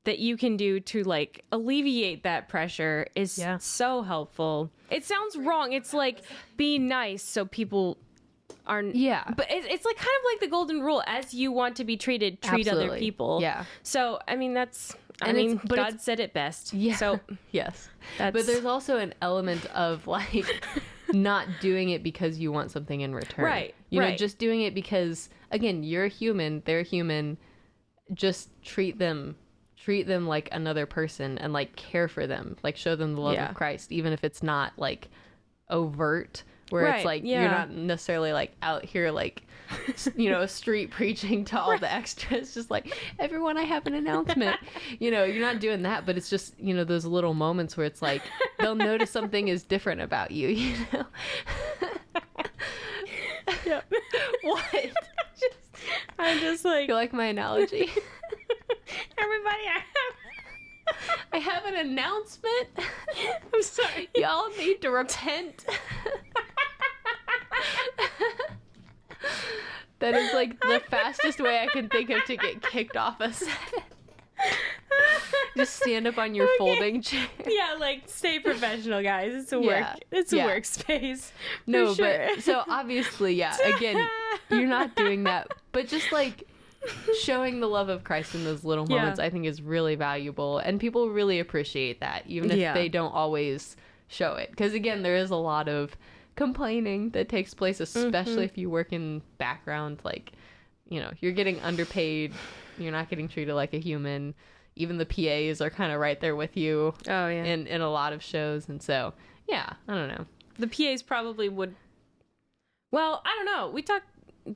that you can do to like alleviate that pressure is so helpful. It sounds wrong, it's like be nice so people are but it's like kind of like the golden rule, as you want to be treated, treat other people. So I mean that's God said it best. So but there's also an element of like not doing it because you want something in return, you know, just doing it because again, you're a human, they're human, just treat them like another person and like care for them, like show them the love of Christ, even if it's not like overt where it's like you're not necessarily like out here like street preaching to all the extras, just like, everyone, I have an announcement. You're not doing that, but it's just those little moments where it's like they'll notice something is different about you. Yep. What? I'm just like, you like my analogy? Everybody, I have an announcement. I'm sorry. Y'all need to repent. That is like the fastest way I can think of to get kicked off a set. Just stand up on your folding chair. Yeah, like, stay professional, guys. It's a work. It's a workspace. No, sure. But so obviously, again, you're not doing that, but just like showing the love of Christ in those little moments, I think is really valuable, and people really appreciate that, even if they don't always show it. Because again, there is a lot of complaining that takes place, especially if you work in background, like, you're getting underpaid, you're not getting treated like a human. Even the PAs are kind of right there with you. Oh yeah. In a lot of shows, and so I don't know. The PAs probably would. Well, I don't know. We talked.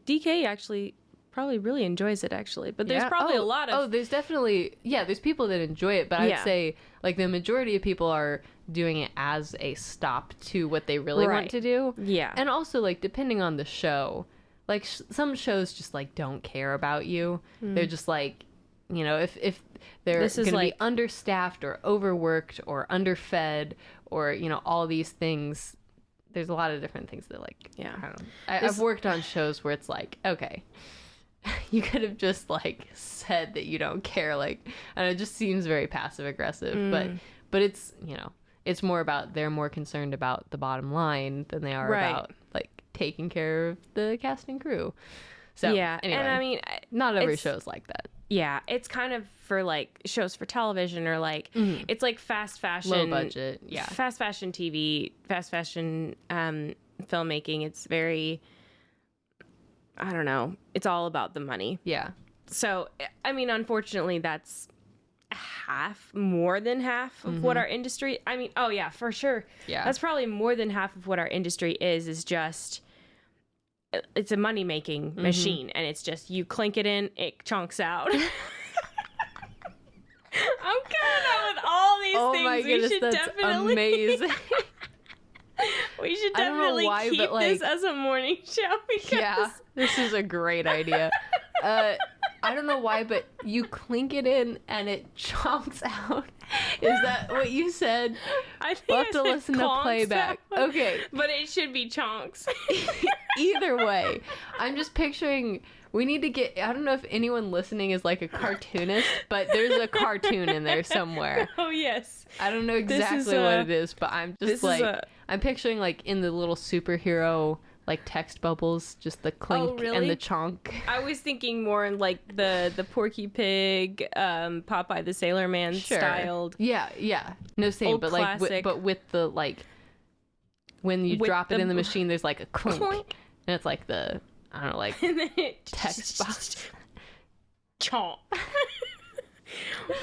DK actually probably really enjoys it, actually, but there's probably a lot of. Oh, there's definitely there's people that enjoy it, but I would say like the majority of people are doing it as a stop to what they really want to do. Yeah. And also, like, depending on the show, like some shows just like don't care about you. They're just like, if they're going to be understaffed or overworked or underfed or all these things, there's a lot of different things that, like, I don't know. I've worked on shows where it's like, okay, you could have just like said that you don't care, like, and it just seems very passive aggressive, but it's it's more about, they're more concerned about the bottom line than they are about like taking care of the cast and crew. So anyway, and I mean, not every show is like that. Yeah, it's kind of for like shows for television, or like it's like fast fashion, low budget, fast fashion TV, fast fashion filmmaking. It's very, I don't know, it's all about the money. Yeah. So I mean, unfortunately, that's more than half of what our industry. I mean, oh yeah, for sure. Yeah, that's probably more than half of what our industry is just. It's a money-making machine, and it's just, you clink it in, it chonks out. I'm coming up with all these things. My goodness, that's amazing. We should definitely keep this as a morning show, because this is a great idea. I don't know why, but you clink it in and it chonks out. Is that what you said? I think we'll have to listen to playback. Out. Okay. But it should be chonks. Either way, I'm just picturing, we need to get, I don't know if anyone listening is like a cartoonist, but there's a cartoon in there somewhere. Oh, yes. I don't know exactly what it is, but I'm just like, I'm picturing like in the little superhero like text bubbles, just the clink and the chonk. I was thinking more in like the Porky Pig, Popeye the Sailor Man styled. Yeah. No, same, but like, but with the like, when you drop it in the machine, there's like a clink, and it's like the, I don't know, like and then it text box. Chomp.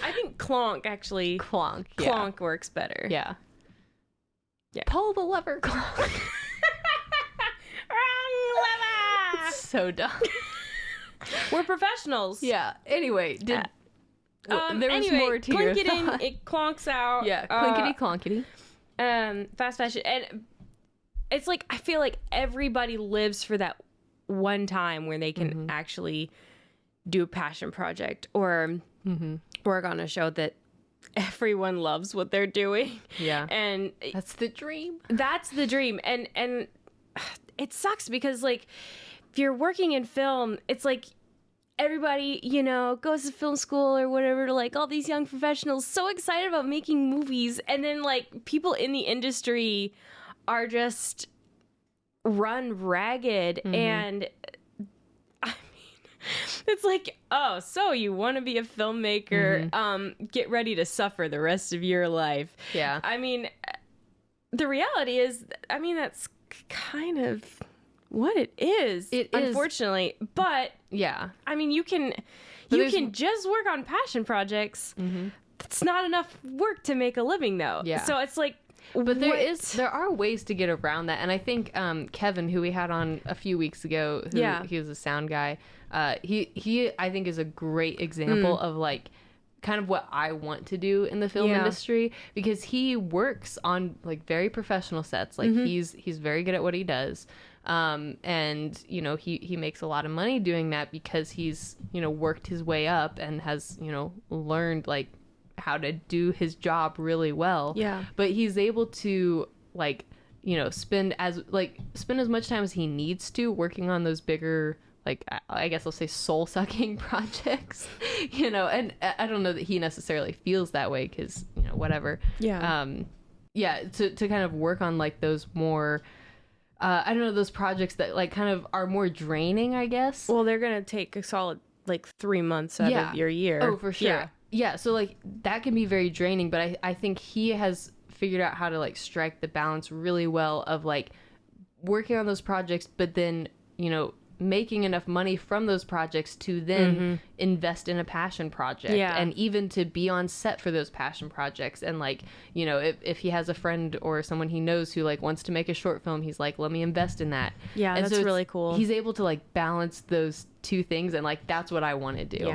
I think clonk actually. Clonk works better. Yeah. Pull the lever, clonk. It's so dumb. We're professionals. Yeah. Anyway, there was more to your thought. Clink it in, it clonks out. Yeah, clinkety clonkety. Fast fashion, and it's like, I feel like everybody lives for that one time where they can actually do a passion project or work on a show that everyone loves what they're doing. Yeah. And that's the dream. That's the dream. And it sucks because, like, if you're working in film, it's like everybody, goes to film school or whatever, like all these young professionals so excited about making movies, and then like people in the industry are just run ragged. And I mean, it's like, oh, so you want to be a filmmaker, get ready to suffer the rest of your life. Yeah. I mean, the reality is, I mean, that's kind of what it is, unfortunately. But yeah, I mean, you can just work on passion projects. It's not enough work to make a living, though. Yeah. So it's like, But there are ways to get around that. And I think Kevin, who we had on a few weeks ago, he was a sound guy, he I think is a great example of like kind of what I want to do in the film industry, because he works on like very professional sets. Like he's very good at what he does. And you know, he makes a lot of money doing that because he's, you know, worked his way up and has, you know, learned like how to do his job really well. Yeah. But he's able to like, you know, spend as much time as he needs to working on those bigger, like, I guess I'll say soul-sucking projects, you know, and I don't know that he necessarily feels that way because, you know, whatever. Yeah. To kind of work on, like, those more, I don't know, those projects that, like, kind of are more draining, I guess. Well, they're going to take a solid, like, 3 months out of your year. Oh, for sure. Yeah, so, like, that can be very draining, but I think he has figured out how to, like, strike the balance really well of, like, working on those projects, but then, you know, making enough money from those projects to then invest in a passion project, and even to be on set for those passion projects. And like, you know, if he has a friend or someone he knows who like wants to make a short film, he's like, let me invest in that. Yeah, and that's so really cool. He's able to like balance those two things, and like that's what I want to do.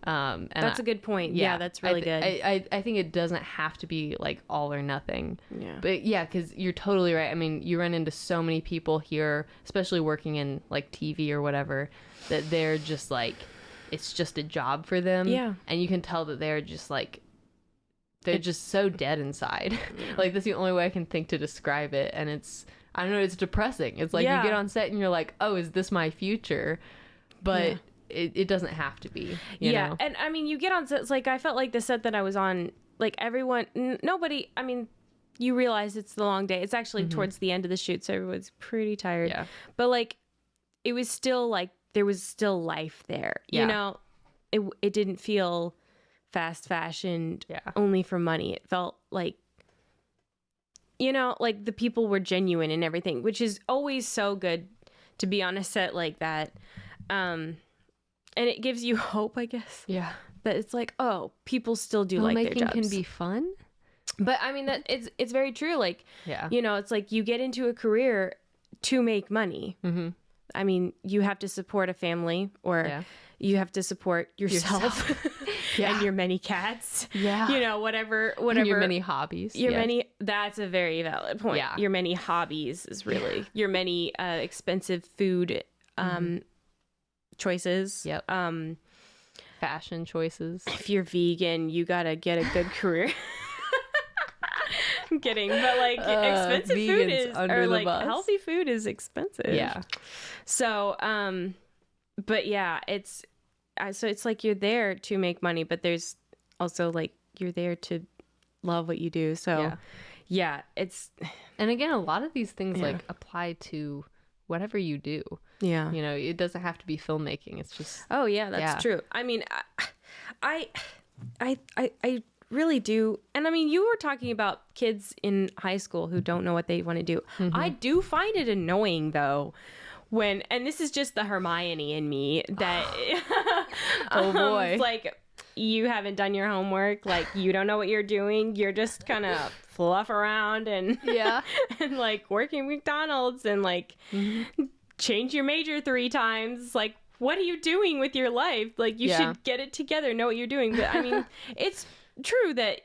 And that's a good point. Yeah, that's really good. I think it doesn't have to be like all or nothing. Yeah. But yeah, because you're totally right. I mean, you run into so many people here, especially working in like TV or whatever, that they're just like, it's just a job for them. Yeah. And you can tell that they're just like, they're just so dead inside. Like that's the only way I can think to describe it. And it's, I don't know, it's depressing. It's like you get on set and you're like, oh, is this my future? But it doesn't have to be, you know? And I mean, you get on sets, like I felt like the set that I was on, like everyone, nobody, I mean, you realize it's the long day. It's actually towards the end of the shoot, so everyone's pretty tired. Yeah. But like, it was still like, there was still life there, you know? It didn't feel fast fashioned only for money. It felt like, you know, like the people were genuine and everything, which is always so good to be on a set like that. And it gives you hope, I guess. Yeah. That it's like, oh, people still do like their jobs. Filmmaking can be fun. But I mean, that it's very true. Like, you know, it's like you get into a career to make money. I mean, you have to support a family, or you have to support yourself. And your many cats. Yeah. You know, whatever. And your many hobbies. That's a very valid point. Yeah. Your many hobbies is really your many expensive food choices. Yep. Fashion choices. If you're vegan, you gotta get a good career. I'm kidding, but like expensive food is, or like healthy food is expensive. Yeah. So, but yeah, so it's like you're there to make money, but there's also like you're there to love what you do. So, yeah, it's. And again, a lot of these things like apply to whatever you do. Yeah. You know, it doesn't have to be filmmaking. It's just. Oh yeah, that's true. I mean, I really do. And I mean, you were talking about kids in high school who don't know what they want to do. I do find it annoying though when, and this is just the Hermione in me that oh boy, it's like you haven't done your homework, like you don't know what you're doing, you're just kind of fluff around and and like working McDonald's and like change your major 3 times. Like, what are you doing with your life? Like, you should get it together, know what you're doing. But I mean, it's true that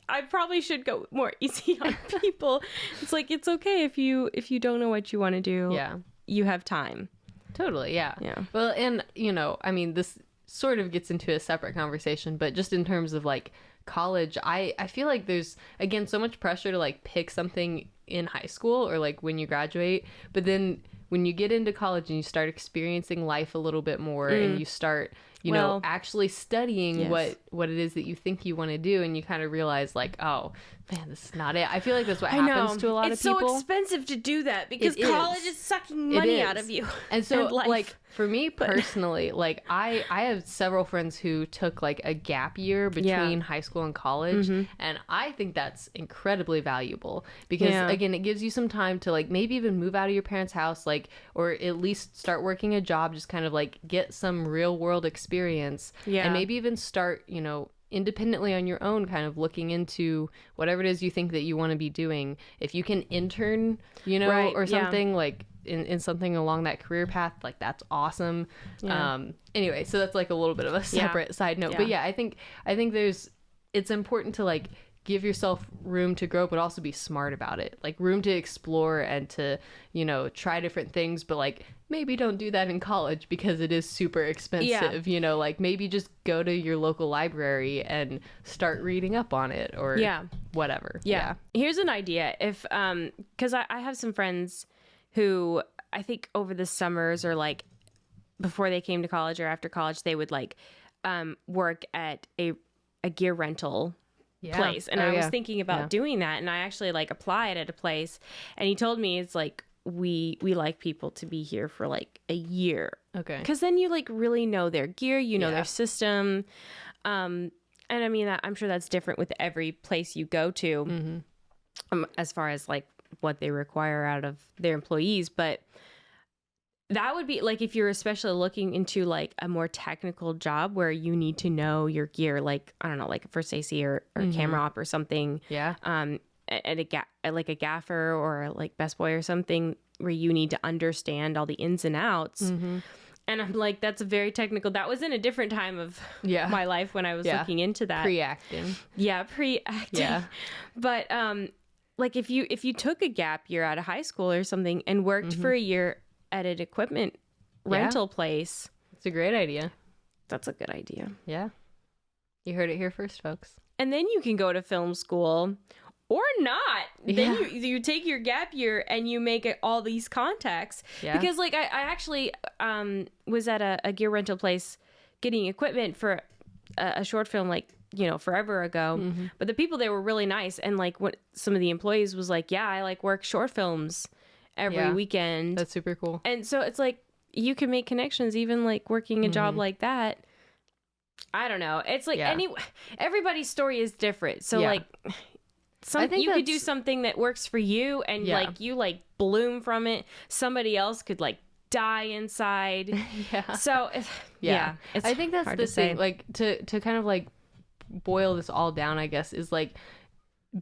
I probably should go more easy on people. It's like, it's okay if you don't know what you want to do. Yeah, you have time. Totally. Yeah. Well, and you know, I mean, this sort of gets into a separate conversation, but just in terms of like college, I feel like there's again so much pressure to like pick something in high school or like when you graduate, but then when you get into college and you start experiencing life a little bit more and you start you know, actually studying what it is that you think you want to do, and you kind of realize like, oh man, this is not it. I feel like that's what happens to a lot of people. It's so expensive to do that because college is sucking money out of you. And so like for me personally, like I have several friends who took like a gap year between high school and college, and I think that's incredibly valuable because again, it gives you some time to like maybe even move out of your parents' house, like, or at least start working a job, just kind of like get some real world experience, and maybe even start, you know, independently on your own, kind of looking into whatever it is you think that you want to be doing. If you can intern, you know, right, or something like in something along that career path, like that's awesome. Anyway, so that's like a little bit of a separate side note. But I think it's important to like give yourself room to grow, but also be smart about it. Like room to explore and to, you know, try different things, but like maybe don't do that in college because it is super expensive, you know, like maybe just go to your local library and start reading up on it or whatever. Yeah. Here's an idea. If, cause I have some friends who I think over the summers or like before they came to college or after college, they would like, work at a gear rental place. And I was thinking about doing that. And I actually like applied at a place and he told me it's like, we like people to be here for like a year. Okay. Cause then you like really know their gear, you know their system. And I mean, I'm sure that's different with every place you go to, as far as like what they require out of their employees. But that would be like if you're especially looking into like a more technical job where you need to know your gear, like I don't know, like a first AC or camera op or something. Yeah. At like a gaffer or like best boy or something where you need to understand all the ins and outs. And I'm like, that's a very technical. That was in a different time of my life when I was looking into that. Pre-acting. Yeah, pre-acting. Yeah. But like if you took a gap year out of high school or something and worked for a year at an equipment rental place. It's a great idea. That's a good idea. Yeah. You heard it here first, folks. And then you can go to film school or not. Then you take your gap year and you make all these contacts. Yeah. Because like I actually was at a gear rental place getting equipment for a short film like, you know, forever ago. But the people there were really nice. And like what some of the employees was like, yeah, I like work short films every weekend. That's super cool. And so it's like you can make connections even like working a job like that. I don't know. It's like everybody's story is different. So like you could do something that works for you and like you like bloom from it. Somebody else could like die inside. So it's I think that's the thing. Like to kind of like boil this all down, I guess, is like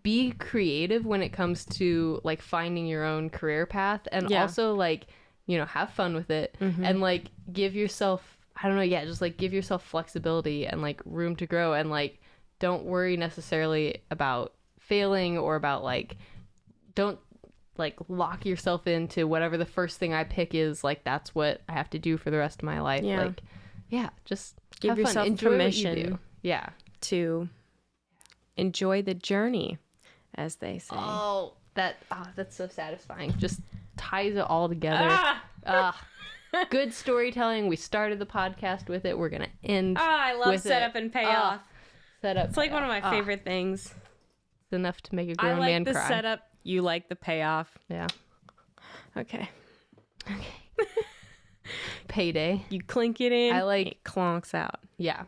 be creative when it comes to like finding your own career path and also like, you know, have fun with it and like give yourself, I don't know, just like give yourself flexibility and like room to grow and like don't worry necessarily about failing or about like don't like lock yourself into whatever the first thing I pick is, like that's what I have to do for the rest of my life. Like just give yourself enjoy permission to enjoy the journey, as they say. That's so satisfying. Just ties it all together. Good storytelling. We started the podcast with it. We're gonna end. I love setup and payoff. Setup. It's like one of my favorite things. It's enough to make a grown man cry. I like the setup. You like the payoff. Yeah. Okay. Payday. You clink it in. I like it clonks out. Yeah.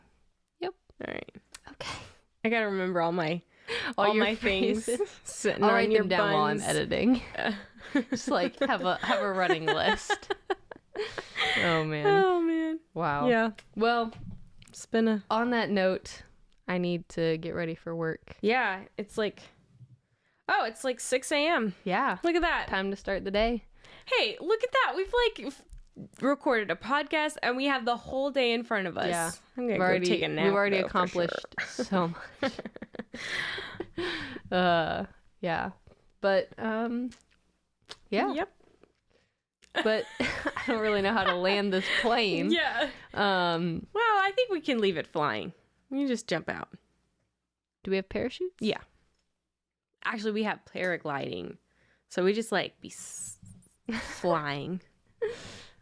Yep. All right. Okay. I gotta remember all my things sitting I'll on write your them down buns. while I'm editing. Just like have a running list. Oh man. Wow. Yeah. Well, on that note, I need to get ready for work. Yeah. It's like 6 a.m. Yeah. Look at that. Time to start the day. Hey, look at that. We've like recorded a podcast and we have the whole day in front of us. Yeah. I'm gonna go take a nap. We've already accomplished so much. Yeah. But yeah. Yep. But I don't really know how to land this plane. Yeah. Well, I think we can leave it flying. You just jump out. Do we have parachutes? Yeah. Actually, we have paragliding. So we just like be flying.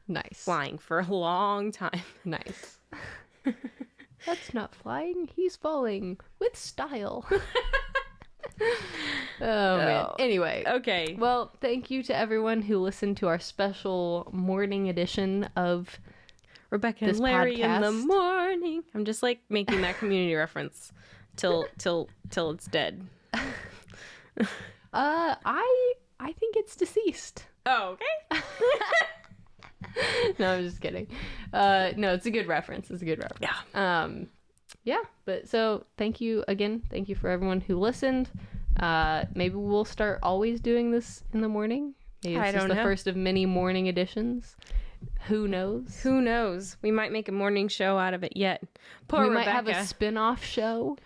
Nice. Flying for a long time. Nice. That's not flying. He's falling with style. Man. Anyway. Okay. Well, thank you to everyone who listened to our special morning edition of Rebecca and Larry podcast. In the morning. I'm just like making that community reference till it's dead. I think it's deceased. Oh, okay. No, I'm just kidding. No, it's a good reference. Yeah. Yeah, but so thank you again. Thank you for everyone who listened. Maybe we'll start always doing this in the morning. Maybe it's just the first of many morning editions. Who knows? Who knows? We might make a morning show out of it yet. Poor Rebecca. We might have a spin-off show.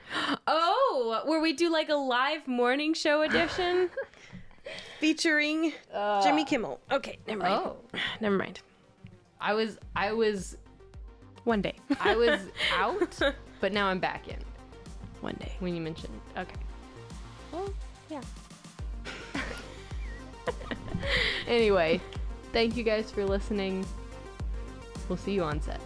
Oh, where we do like a live morning show edition featuring Jimmy Kimmel. Okay, never mind. Oh. Never mind. I was one day. I was out, but now I'm back in. One day. When you mentioned. Okay. Well, yeah. Anyway, thank you guys for listening. We'll see you on set.